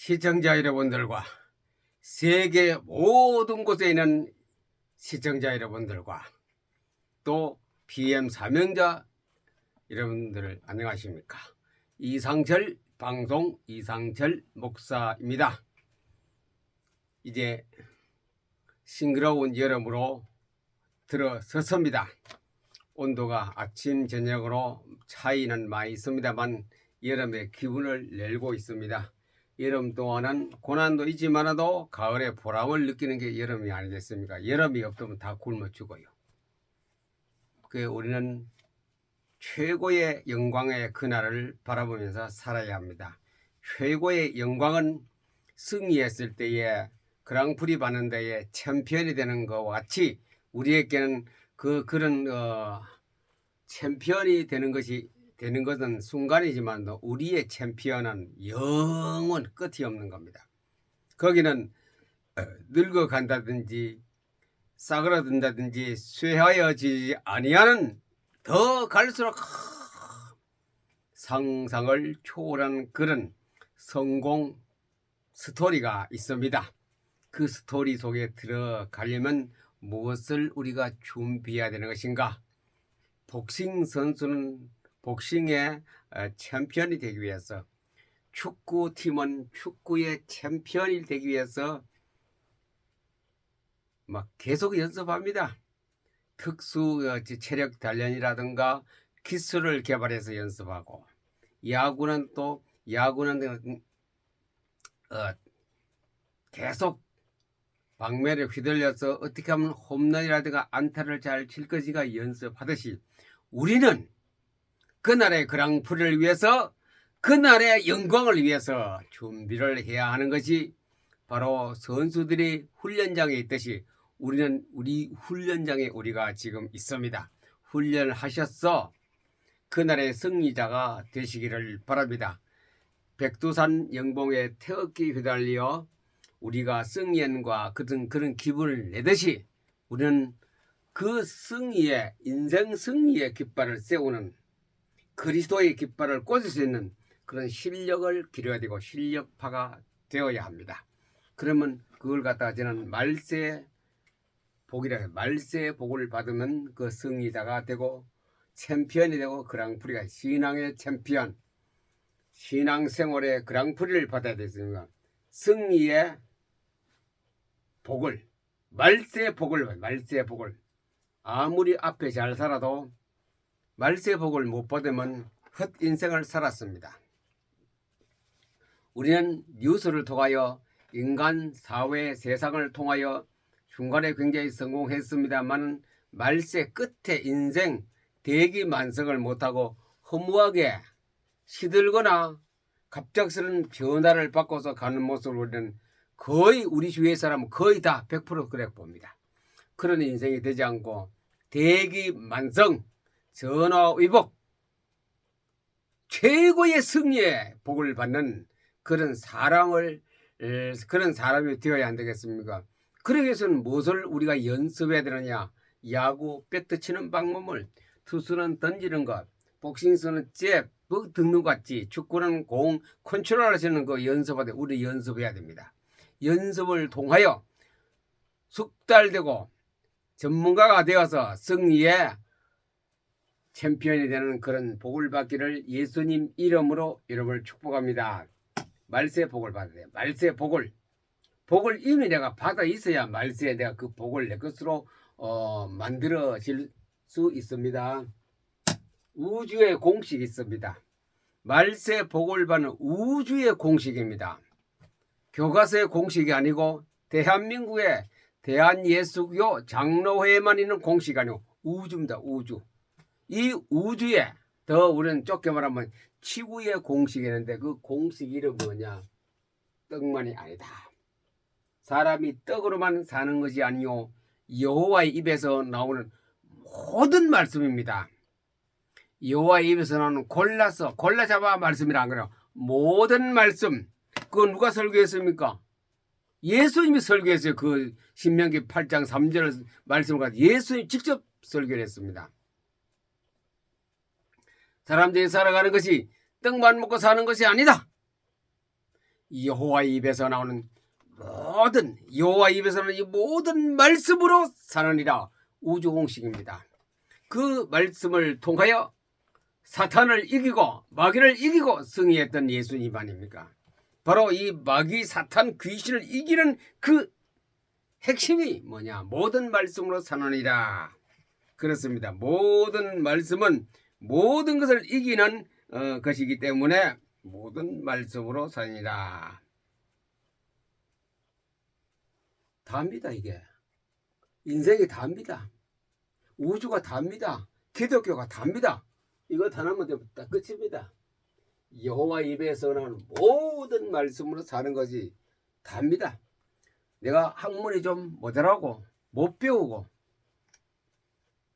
시청자 여러분들과 세계 모든 곳에 있는 시청자 여러분들과 또 PM 사명자 여러분들 안녕하십니까? 이상철 방송 이상철 목사입니다. 이제 싱그러운 여름으로 들어섰습니다. 온도가 아침 저녁으로 차이는 많이 있습니다만 여름의 기분을 내고 있습니다. 여름 동안은 고난도 있지만도 가을의 보람을 느끼는 게 여름이 아니겠습니까? 여름이 없으면 다 굶어 죽어요. 그 우리는 최고의 영광의 그날을 바라보면서 살아야 합니다. 최고의 영광은 승리했을 때에 그랑프리 받는 데에 챔피언이 되는 것과 같이 우리에게는 그런 챔피언이 되는 것은 순간이지만 우리의 챔피언은 영원 끝이 없는 겁니다. 거기는 늙어간다든지 싸그러든다든지 쇠하여지지 아니하는 더 갈수록 상상을 초월한 그런 성공 스토리가 있습니다. 그 스토리 속에 들어가려면 무엇을 우리가 준비해야 되는 것인가? 복싱 선수는 복싱의 챔피언이 되기 위해서, 축구팀은 축구의 챔피언이 되기 위해서 막 계속 연습합니다. 특수 체력 단련이라든가 기술을 개발해서 연습하고, 야구는 계속 방면에 휘둘려서 어떻게 하면 홈런이라든가 안타를 잘 칠 것인가 연습하듯이 우리는 그날의 그랑프리를 위해서, 그날의 영광을 위해서 준비를 해야 하는 것이 바로 선수들이 훈련장에 있듯이 우리는 우리 훈련장에 우리가 지금 있습니다. 훈련을 하셔서 그날의 승리자가 되시기를 바랍니다. 백두산 영봉의 태극기 휘달려 우리가 승리연과 그런 기분을 내듯이 우리는 그 승리의, 인생 승리의 깃발을 세우는, 그리스도의 깃발을 꽂을 수 있는 그런 실력을 기려야 되고 실력파가 되어야 합니다. 그러면 그걸 갖다가 저는 말세복을 받으면 그 승리자가 되고 챔피언이 되고 그랑프리가 신앙의 챔피언, 신앙생활의 그랑프리를 받아야 되겠습니까? 승리의 복을, 말세복을 아무리 앞에 잘 살아도 말세복을 못 받으면 헛 인생을 살았습니다. 우리는 뉴스를 통하여 인간, 사회, 세상을 통하여 중간에 굉장히 성공했습니다만 말세 끝에 인생 대기만성을 못하고 허무하게 시들거나 갑작스런 변화를 바꿔서 가는 모습을 우리는 거의 우리 주위의 사람은 거의 다 100% 그래 봅니다. 그런 인생이 되지 않고 대기만성, 전화위복, 최고의 승리의 복을 받는 그런 사람이 되어야 안 되겠습니까? 그러기 위해서는 무엇을 우리가 연습해야 되느냐? 야구 배트 치는 방법을, 투수는 던지는 것, 복싱선은 잽, 등록 같지, 축구는 공 컨트롤 하시는 거 연습하되 우리 연습해야 됩니다. 연습을 통하여 숙달되고 전문가가 되어서 승리의 챔피언이 되는 그런 복을 받기를 예수님 이름으로 여러분을 축복합니다. 말세복을 받아야 돼요. 말세복을 이미 내가 받아 있어야 말세에 내가 그 복을 내 것으로 만들어질 수 있습니다. 우주의 공식이 있습니다. 말세복을 받는 우주의 공식입니다. 교과서의 공식이 아니고 대한민국의 대한예수교 장로회에만 있는 공식이 아니고 우주입니다. 우주. 이 우주에 더 우리는 좁게 말하면 지구의 공식이 있는데 그 공식 이름은 뭐냐? 떡만이 아니다. 사람이 떡으로만 사는 것이 아니요 여호와의 입에서 나오는 모든 말씀입니다. 여호와의 입에서 나오는 골라 잡아 말씀이라 안 그래요. 모든 말씀. 그거 누가 설교했습니까? 예수님이 설교했어요. 그 신명기 8장 3절 말씀을 가지고 예수님이 직접 설교를 했습니다. 사람들이 살아가는 것이 떡만 먹고 사는 것이 아니다. 여호와 입에서 나오는 여호와 입에서는 이 모든 말씀으로 사느니라 우주 공식입니다. 그 말씀을 통하여 사탄을 이기고 마귀를 이기고 승리했던 예수님 아닙니까? 바로 이 마귀 사탄 귀신을 이기는 그 핵심이 뭐냐? 모든 말씀으로 사느니라. 그렇습니다. 모든 말씀은 모든 것을 이기는 것이기 때문에 모든 말씀으로 사느니라. 답니다. 이게 인생이 답니다. 우주가 답니다. 기독교가 답니다. 이거 하나만 되면 딱 끝입니다. 여호와 입에서 나오는 모든 말씀으로 사는 것이 답니다. 내가 학문이 좀 모자라고 못 배우고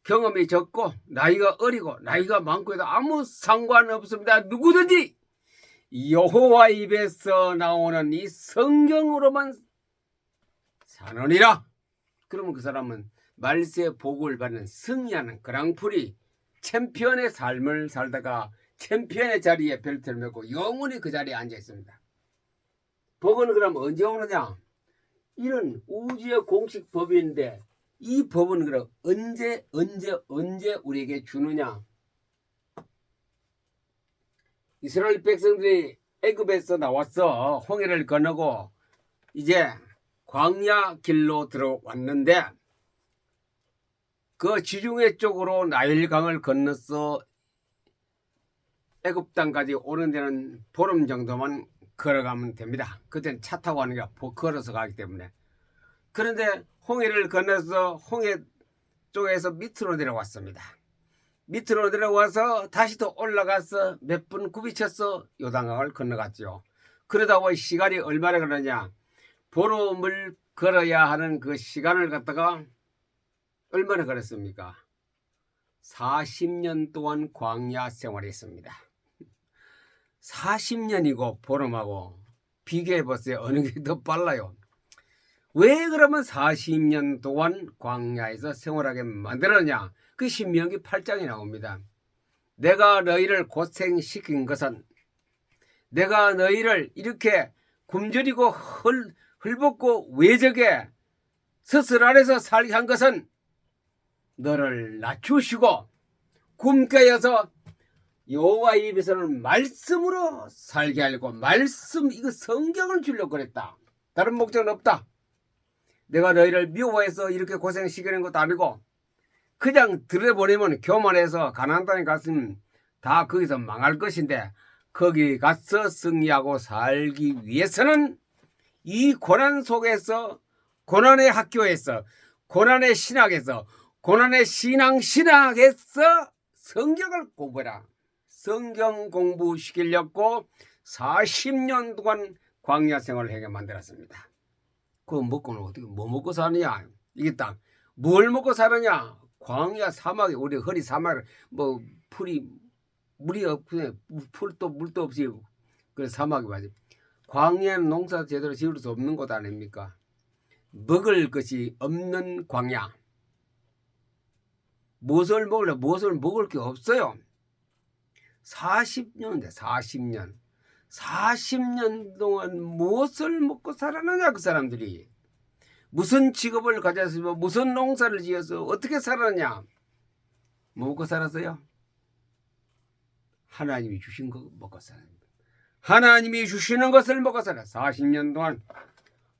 경험이 적고 나이가 어리고 나이가 많고 해도 아무 상관없습니다. 누구든지 여호와 입에서 나오는 이 성경으로만 사느니라. 그러면 그 사람은 말세의 복을 받는 승리하는 그랑프리 챔피언의 삶을 살다가 챔피언의 자리에 벨트를 메고 영원히 그 자리에 앉아 있습니다. 복은 그럼 언제 오느냐? 이런 우주의 공식 법인데 이 법은 그럼 언제 우리에게 주느냐? 이스라엘 백성들이 애굽에서 나와서 홍해를 건너고 이제 광야 길로 들어왔는데 그 지중해 쪽으로 나일강을 건너서 애굽 땅까지 오는 데는 보름 정도만 걸어가면 됩니다. 그때는 차 타고 가는 게 걸어서 가기 때문에. 그런데 홍해를 건너서 홍해 쪽에서 밑으로 내려왔습니다. 밑으로 내려와서 다시 또 올라가서 몇 분 굽이쳐서 요단강을 건너갔죠. 그러다 보니 시간이 얼마나 걸렸냐? 보름을 걸어야 하는 그 시간을 갖다가 얼마나 걸렸습니까? 40년 동안 광야 생활했습니다. 40년이고 보름하고 비교해보세요. 어느 게 더 빨라요? 왜 그러면 40년 동안 광야에서 생활하게 만들었냐? 그 신명기 8장에 나옵니다. 내가 너희를 고생시킨 것은 내가 너희를 이렇게 굶주리고 헐벗고 외적에 스스 아래서 살게 한 것은 너를 낮추시고 굶게 하여서 여호와 입에서는 말씀으로 살게 하려고 이거 성경을 주려고 그랬다. 다른 목적은 없다. 내가 너희를 미워해서 이렇게 고생시키는 것도 아니고 그냥 들여보내면 교만해서 가나안 땅에 갔으면 다 거기서 망할 것인데 거기 가서 승리하고 살기 위해서는 이 고난 속에서 고난의 학교에서 고난의 신학에서 고난의 신앙에서 성경을 공부해라. 성경 공부시키려고 40년 동안 광야 생활을 하게 만들었습니다. 그거 먹고는 어떻게 뭐 먹고 사느냐? 이게 딱 뭘 먹고 사느냐? 광야 사막에 우리 허리 사막 뭐 물이 없고 풀도 물도 없이 그 사막이 맞아. 광야는 농사 제대로 지을 수 없는 곳 아닙니까? 먹을 것이 없는 광야. 무엇을 먹을 게 없어요. 40년인데 40년. 40년 동안 무엇을 먹고 살았느냐 그 사람들이. 무슨 직업을 가졌으며 무슨 농사를 지어서 어떻게 살았냐. 뭐 먹고 살았어요? 하나님이 주신 거 먹고 살았어요. 하나님이 주시는 것을 먹고 살아. 40년 동안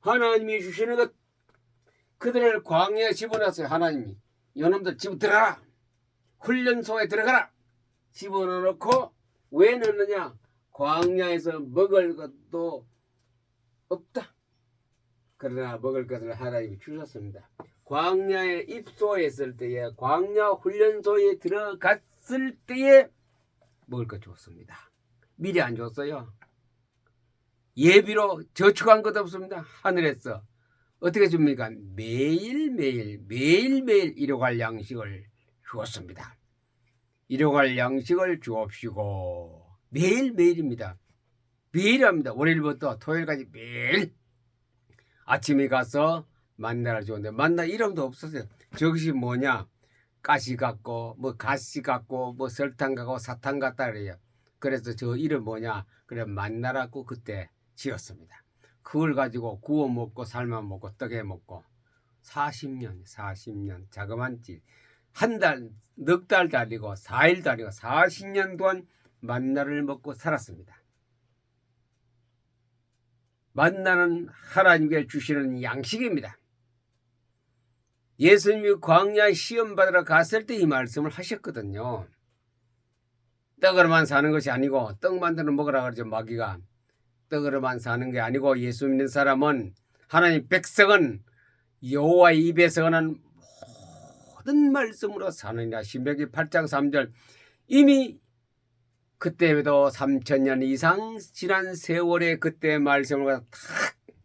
하나님이 주시는 것 그들을 광야에 집어넣었어요. 하나님이 이놈들 집어 들어가라. 훈련소에 들어가라. 집어넣고 왜 넣느냐? 광야에서 먹을 것도 없다. 그러나 먹을 것을 하나님이 주셨습니다. 광야에 입소했을 때에 광야 훈련소에 들어갔을 때에 먹을 것 줬습니다. 미리 안 줬어요. 예비로 저축한 것도 없습니다. 하늘에서 어떻게 줍니까? 매일매일 일용할 양식을 주었습니다. 일용할 양식을 주옵시고 매일매일입니다. 매일 합니다. 월요일부터 토요일까지 매일 아침에 가서 만나를 주는데 만나 이름도 없었어요. 저것이 뭐냐? 가시 같고 뭐 가시 같고 뭐 설탕 같고 사탕 같다 그래요. 그래서 저 이름 뭐냐? 그래 만나라고 그때 지었습니다. 그걸 가지고 구워 먹고 삶아 먹고 떡에 먹고 40년 자그만치 한 달, 넉 달도 아니고 4일도 아니고 40년 동안 만나를 먹고 살았습니다. 만나는 하나님께 주시는 양식입니다. 예수님이 광야에 시험 받으러 갔을 때 이 말씀을 하셨거든요. 떡으로만 사는 것이 아니고 떡 만들어 먹으라 그러죠. 마귀가. 떡으로만 사는 게 아니고 예수 믿는 사람은 하나님 백성은 여호와의 입에서 하는 모든 말씀으로 사느니라. 신명기 8장 3절. 이미 그때에도 3000년 이상 지난 세월에 그때 말씀을 다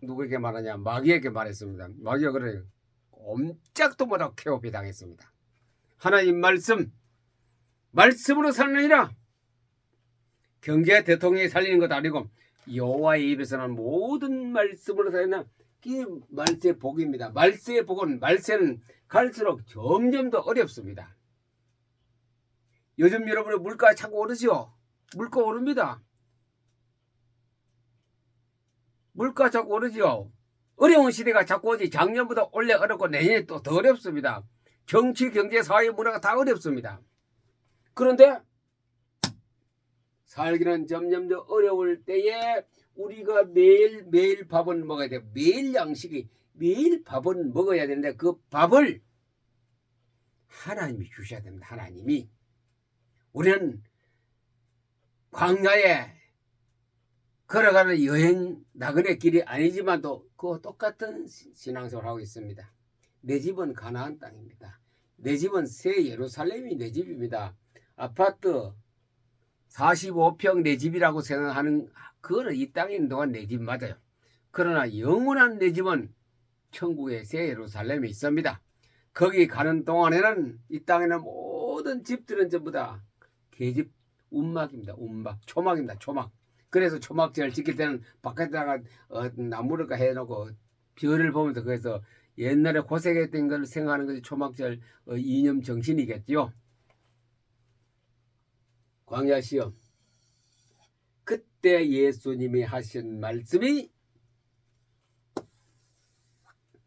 누구에게 말하냐? 마귀에게 말했습니다. 마귀가 그래요. 꼼짝도 못하고 케오피 당했습니다. 하나님 말씀으로 사느니라. 경제 대통령이 살리는 것도 아니고 여호와의 입에서는 모든 말씀으로 살리나. 이 말세의 복입니다. 말세의 복은 말세는 갈수록 점점 더 어렵습니다. 요즘 여러분의 물가 자꾸 오르죠? 물가 오릅니다. 물가 자꾸 오르죠? 어려운 시대가 자꾸 오지. 작년보다 원래 어렵고 내년에 또 더 어렵습니다. 정치, 경제, 사회, 문화가 다 어렵습니다. 그런데 살기는 점점 더 어려울 때에 우리가 매일 밥은 먹어야 돼요. 매일 양식이, 매일 밥은 먹어야 되는데 그 밥을 하나님이 주셔야 됩니다. 하나님이. 우리는 광야에 걸어가는 여행 나그네 길이 아니지만도 그 똑같은 신앙생활을 하고 있습니다. 내 집은 가나안 땅입니다. 내 집은 새 예루살렘이 내 집입니다. 아파트 45평 내 집이라고 생각하는 그거는 이 땅에 있는 동안 내 집 맞아요. 그러나 영원한 내 집은 천국의 새 예루살렘에 있습니다. 거기 가는 동안에는 이 땅에는 모든 집들은 전부 다 계집 운막입니다. 운막, 초막입니다. 초막. 그래서 초막절 지킬 때는 바깥에다가 나무를 해놓고 별을 보면서 그래서 옛날에 고생했던 걸 생각하는 것이 초막절 이념 정신이겠죠. 광야 시험. 그때 예수님이 하신 말씀이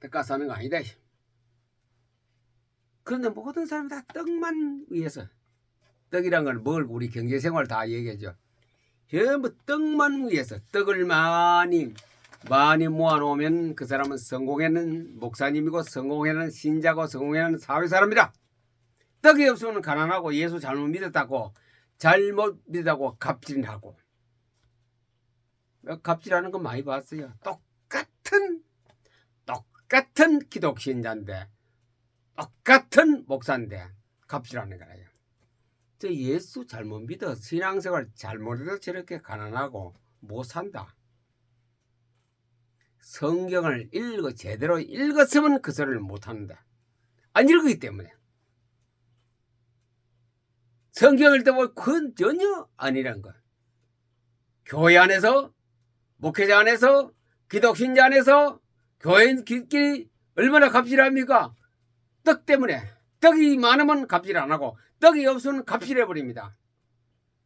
떡가서 하는 거 아니다. 그런데 모든 사람 다 떡만 위해서. 떡이란 건 뭘 우리 경제생활 다 얘기하죠. 전부 떡만 위해서. 떡을 많이 모아놓으면 그 사람은 성공하는 목사님이고 성공하는 신자고 성공하는 사회사람이다. 떡이 없으면 가난하고 예수 잘못 믿었다고 잘못 믿었다고 갑질하고. 갑질하는 거 많이 봤어요. 똑같은 기독신자인데 똑같은 목사인데 갑질하는 거예요. 저 예수 잘못 믿어 신앙생활 잘못해서 저렇게 가난하고 못 산다. 성경을 제대로 읽었으면 그 소리를 못한다. 안 읽기 때문에. 성경을 읽다 그건 전혀 아니란 거. 교회 안에서 목회자 안에서 기독신자 안에서 교회인끼리 얼마나 갑질합니까? 떡 때문에. 떡이 많으면 갑질 안 하고 떡이 없으면 갑질해버립니다.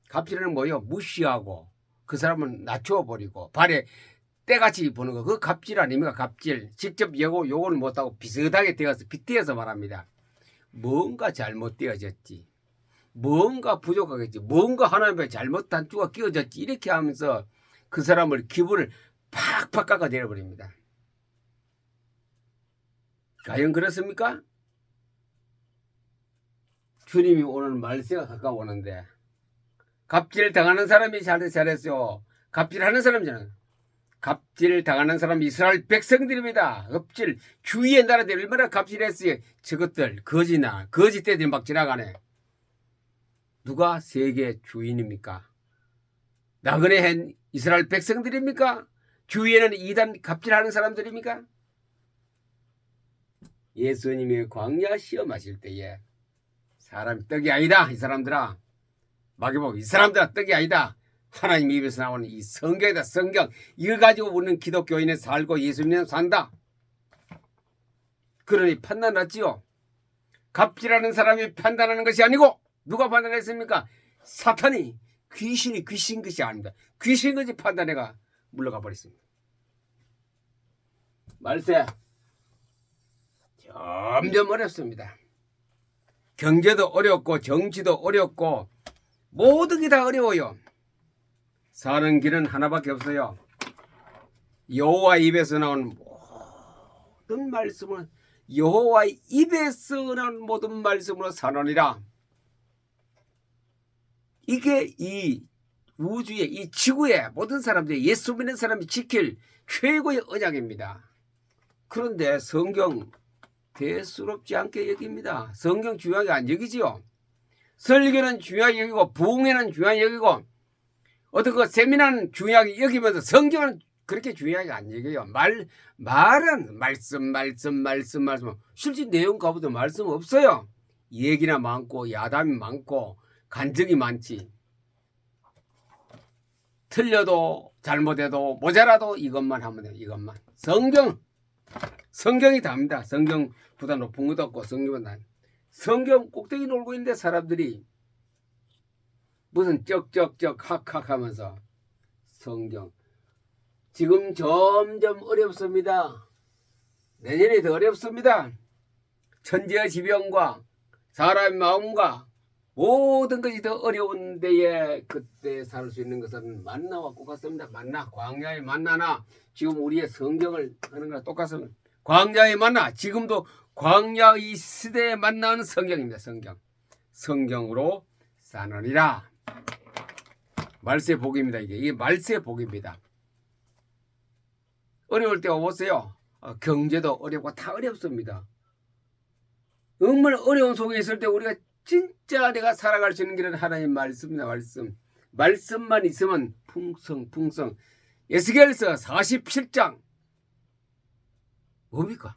갑질은 뭐요? 무시하고 그 사람은 낮춰버리고 발에 때같이 보는 거. 그거 갑질 아닙니까? 갑질. 직접 요걸 못하고 비슷하게 되어서 빗대어서 말합니다. 뭔가 잘못되어졌지. 뭔가 부족하겠지. 뭔가 하나님의 잘못 단추가 끼워졌지. 이렇게 하면서 그 사람을 기분을 팍팍 깎아내려버립니다. 과연 그렇습니까? 주님이 오늘 말세가 가까워오는데 갑질 당하는 사람이 잘했어요. 갑질하는 사람이잖아요. 갑질 당하는 사람이 이스라엘 백성들입니다. 갑질 주위의 나라들이 얼마나 갑질했어요. 저것들 거짓대들이 막 지나가네. 누가 세계 주인입니까? 나그네 한 이스라엘 백성들입니까? 주위에는 이단 갑질하는 사람들입니까? 예수님이 광야 시험하실 때에 사람이 떡이 아니다. 이 사람들아. 마귀복음 이 사람들아 떡이 아니다. 하나님 입에서 나오는 이 성경이다. 성경. 이거 가지고 우리는 기독교인에 살고 예수님에 산다. 그러니 판단났지요. 갑질하는 사람이 판단하는 것이 아니고 누가 판단했습니까? 사탄이 귀신 것이 아닙니다. 귀신 것이 판단해가 물러가 버렸습니다. 말세 점점 어렵습니다. 경제도 어렵고 정치도 어렵고 모든 게 다 어려워요. 사는 길은 하나밖에 없어요. 여호와 입에서 나온 모든 말씀은 여호와 입에서 나온 모든 말씀으로 사느니라. 이게 이 우주의 이 지구의 모든 사람들이 예수 믿는 사람이 지킬 최고의 언약입니다. 그런데 성경 대수롭지 않게 여깁니다. 성경 중요하게 안 여기지요. 설교는 중요하게 여기고 부흥회는 중요하게 여기고 어떤 그 세미나는 중요하게 여기면서 성경은 그렇게 중요하게 안 여겨요. 말은 말씀 실제 내용 가보도 말씀 없어요. 얘기나 많고 야담이 많고 간증이 많지. 틀려도 잘못해도 모자라도 이것만 하면 돼요. 이것만. 성경이 답니다. 성경보다 높은 것도 없고 성경보다 성경 꼭대기 놀고 있는데 사람들이 무슨 쩍쩍쩍 학학 하면서 성경 지금 점점 어렵습니다. 내년에 더 어렵습니다. 천지의 지병과 사람의 마음과 모든 것이 더 어려운 데에 그때 살 수 있는 것은 만나와 똑같습니다. 만나, 광야의 만나나 지금 우리의 성경을 하는 거랑 똑같습니다. 광야의 만나, 지금도 광야 이 시대에 만나는 성경입니다. 성경으로 사느니라. 말세 복입니다. 이게 말세 복입니다. 어려울 때 오세요. 경제도 어렵고 다 어렵습니다. 정말 어려운 속에 있을 때 우리가 진짜 내가 살아갈 수 있는 길은 하나님 말씀입니다. 말씀만 있으면 풍성. 에스겔서 47장 뭡니까?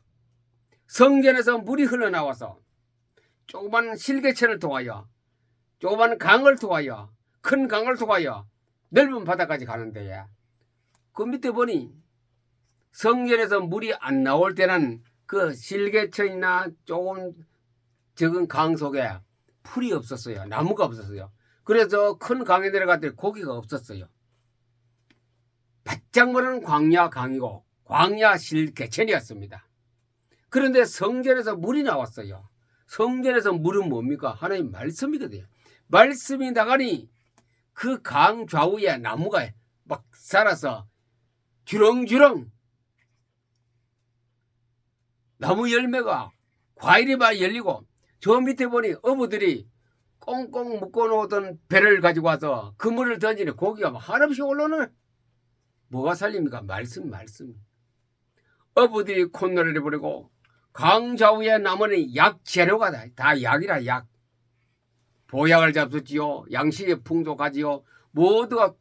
성전에서 물이 흘러나와서 조그만 실개천을 통하여 조그만 강을 통하여 큰 강을 통하여 넓은 바다까지 가는데 그 밑에 보니 성전에서 물이 안 나올 때는 그 실개천이나 조금 적은 강 속에 풀이 없었어요. 나무가 없었어요. 그래서 큰 강에 내려갔더니 고기가 없었어요. 바짝 마른 광야 강이고 광야 실개천이었습니다. 그런데 성전에서 물이 나왔어요. 성전에서 물은 뭡니까? 하나님 말씀이거든요. 말씀이 나가니 그 강 좌우에 나무가 막 살아서 주렁주렁 나무 열매가 과일이 막 열리고 저 밑에 보니 어부들이 꽁꽁 묶어놓던 배를 가지고 와서 그 물을 던지니 고기가 막 한없이 올라오는 뭐가 살립니까? 말씀. 어부들이 콧노래를 부르고 강 좌우에 남은 약 재료가 다 약이라 약. 보약을 잡수지요. 양식의 풍족하지요. 모두가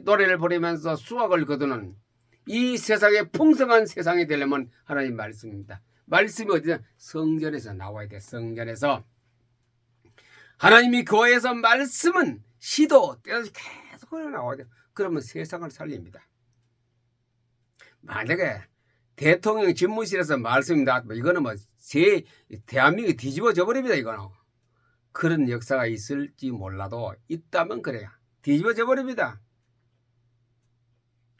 노래를 부르면서 수확을 거두는 이 세상에 풍성한 세상이 되려면 하나님 말씀입니다. 말씀이 어디서? 성전에서 나와야 돼. 성전에서. 하나님이 거에서 말씀은 시도 때로서 계속 흘러나와야 돼. 그러면 세상을 살립니다. 만약에 대통령 집무실에서 말씀이 나왔고 이거는 뭐 대한민국이 뒤집어져 버립니다. 이거는. 그런 역사가 있을지 몰라도 있다면 그래요. 뒤집어져 버립니다.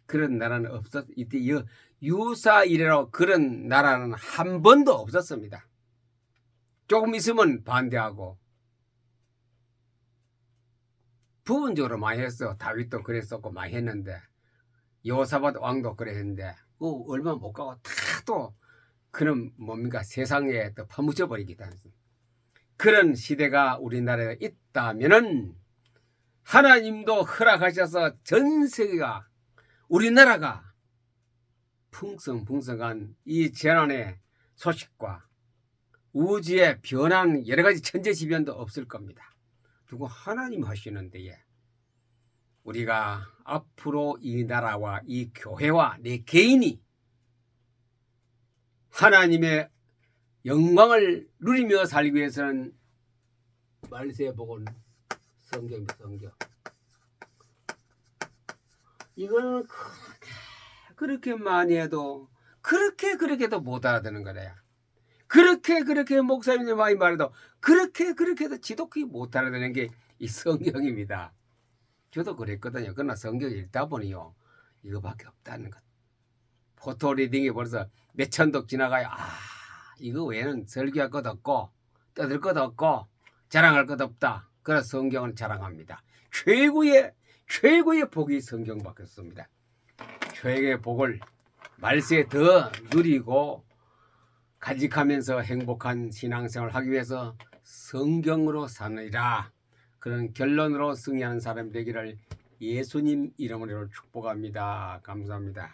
그런 나라는 이때 유사 이래로 그런 나라는 한 번도 없었습니다. 조금 있으면 반대하고 부분적으로 많이 했어. 다윗도 그랬었고 많이 했는데 여호사밧 왕도 그랬는데 얼마 못 가고 다 또 그런 뭡니까 세상에 또 파묻혀 버리기도 합니다. 그런 시대가 우리나라에 있다면은 하나님도 허락하셔서 전 세계가 우리나라가 풍성한 이 재난의 소식과 우주의 변한 여러 가지 천재지변도 없을 겁니다. 누구 하나님 하시는데 우리가 앞으로 이 나라와 이 교회와 내 개인이 하나님의 영광을 누리며 살기 위해서는 말세에 복은 성경입니다. 성경. 이거는 그렇게 많이 해도 그렇게도 못 알아듣는 거래요. 그렇게 목사님들 많이 말해도 그렇게도 지독히 못 알아듣는 게 이 성경입니다. 저도 그랬거든요. 그러나 성경 읽다 보니요. 이거밖에 없다는 것. 포토 리딩이 벌써 몇천 독 지나가요. 이거 외에는 설교할 것 없고 떠들 것 없고 자랑할 것 없다. 그래서 성경은 자랑합니다. 최고의 복이 성경밖에 없습니다. 최고의 복을 말세에 더 누리고 간직하면서 행복한 신앙생활을 하기 위해서 성경으로 사느니라. 그런 결론으로 승리하는 사람이 되기를 예수님 이름으로 축복합니다. 감사합니다.